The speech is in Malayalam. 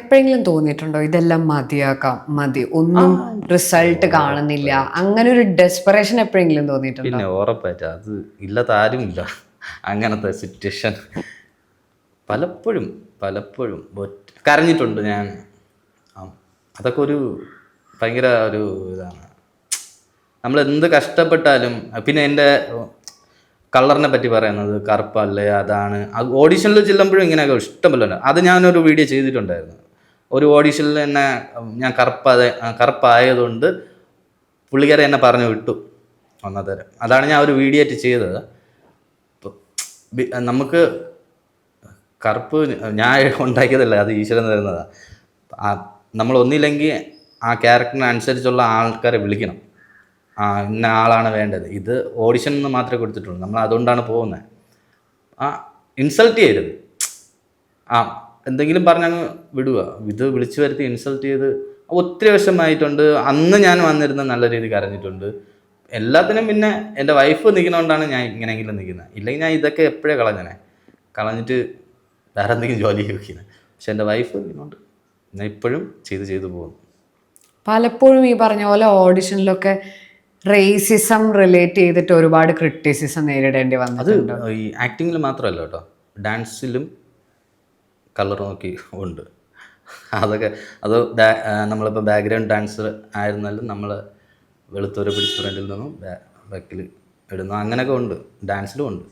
എപ്പോഴെങ്കിലും തോന്നിയിട്ടുണ്ടോ ഇതെല്ലാം മതിയാക്കാം, മതി, ഒന്നും റിസൾട്ട് കാണുന്നില്ല, അങ്ങനെ ഒരു ഡെസ്പറേഷൻ എപ്പോഴെങ്കിലും തോന്നിയിട്ടുണ്ടോ? പിന്നെ ഉറപ്പായിട്ട് അത് ഇല്ലാത്ത ആരുമില്ല അങ്ങനത്തെ സിറ്റുവേഷൻ. പലപ്പോഴും പലപ്പോഴും കരഞ്ഞിട്ടുണ്ട് ഞാൻ. അതൊക്കെ ഒരു ഭയങ്കര ഒരു ഇതാണ്. നമ്മൾ എന്ത് കഷ്ടപ്പെട്ടാലും. പിന്നെ എൻ്റെ കളറിനെ പറ്റി പറയുന്നത് കറുപ്പല്ലേ, അതാണ്. ഓഡീഷനിൽ ചെല്ലുമ്പോഴും ഇങ്ങനെയൊക്കെ ഇഷ്ടമല്ലോ. അത് ഞാനൊരു വീഡിയോ ചെയ്തിട്ടുണ്ടായിരുന്നു. ഒരു ഓഡീഷനിൽ തന്നെ ഞാൻ കറുപ്പായതുകൊണ്ട് പുള്ളിക്കാരെ എന്നെ പറഞ്ഞു വിട്ടു ഒന്നതര. അതാണ് ഞാൻ ഒരു വീഡിയോ ആയിട്ട് ചെയ്തത്. നമുക്ക് കറുപ്പ് ഞാൻ ഉണ്ടാക്കിയതല്ല, അത് ഈശ്വരൻ തരുന്നതാണ്. നമ്മളൊന്നില്ലെങ്കിൽ ആ ക്യാരക്ടറിനനുസരിച്ചുള്ള ആൾക്കാരെ വിളിക്കണം. ഇന്ന ആളാണ് വേണ്ടത്. ഇത് ഓഡിഷൻ എന്ന് മാത്രമേ കൊടുത്തിട്ടുള്ളൂ. നമ്മൾ അതുകൊണ്ടാണ് പോകുന്നത്. ഇൻസൾട്ട് ചെയ്യരുത്. എന്തെങ്കിലും പറഞ്ഞങ്ങ് വിടുക. ഇത് വിളിച്ചു വരുത്തി ഇൻസൾട്ട് ചെയ്ത് ഒത്തിരി വിഷമമായിട്ടുണ്ട്. അന്ന് ഞാൻ വന്നിരുന്ന നല്ല രീതിയിൽ കരഞ്ഞിട്ടുണ്ട്. എല്ലാത്തിനും പിന്നെ എൻ്റെ വൈഫ് നിൽക്കുന്നതുകൊണ്ടാണ് ഞാൻ ഇങ്ങനെയെങ്കിലും നിൽക്കുന്നത്. ഇല്ലെങ്കിൽ ഞാൻ ഇതൊക്കെ എപ്പോഴേ കളഞ്ഞിട്ട് വേറെ എന്തെങ്കിലും ജോലി വയ്ക്കുന്നത്. പക്ഷെ എൻ്റെ വൈഫ് നിൽക്കുന്നുണ്ട്. ഞാൻ ഇപ്പോഴും ചെയ്തു പോകുന്നു. പലപ്പോഴും ഈ പറഞ്ഞ പോലെ ഓഡിഷനിലൊക്കെ റേസിസം റിലേറ്റ് ചെയ്തിട്ട് ഒരുപാട് ക്രിറ്റിസിസം നേരിടേണ്ടി വന്നിട്ടുണ്ട്. അത് ഈ ആക്ടിങ്ങിൽ മാത്രമല്ല കേട്ടോ, ഡാൻസിലും കളർ നോക്കി ഉണ്ട്. അതൊക്കെ നമ്മളിപ്പോൾ ബാക്ക്ഗ്രൗണ്ട് ഡാൻസർ ആയിരുന്നാലും നമ്മൾ വെളുത്തൂരെ പിടിച്ച് ഫ്രണ്ടിൽ നിന്നും ബാക്കിൽ ഇടുന്നു. അങ്ങനെയൊക്കെ ഉണ്ട്, ഡാൻസിലും ഉണ്ട്.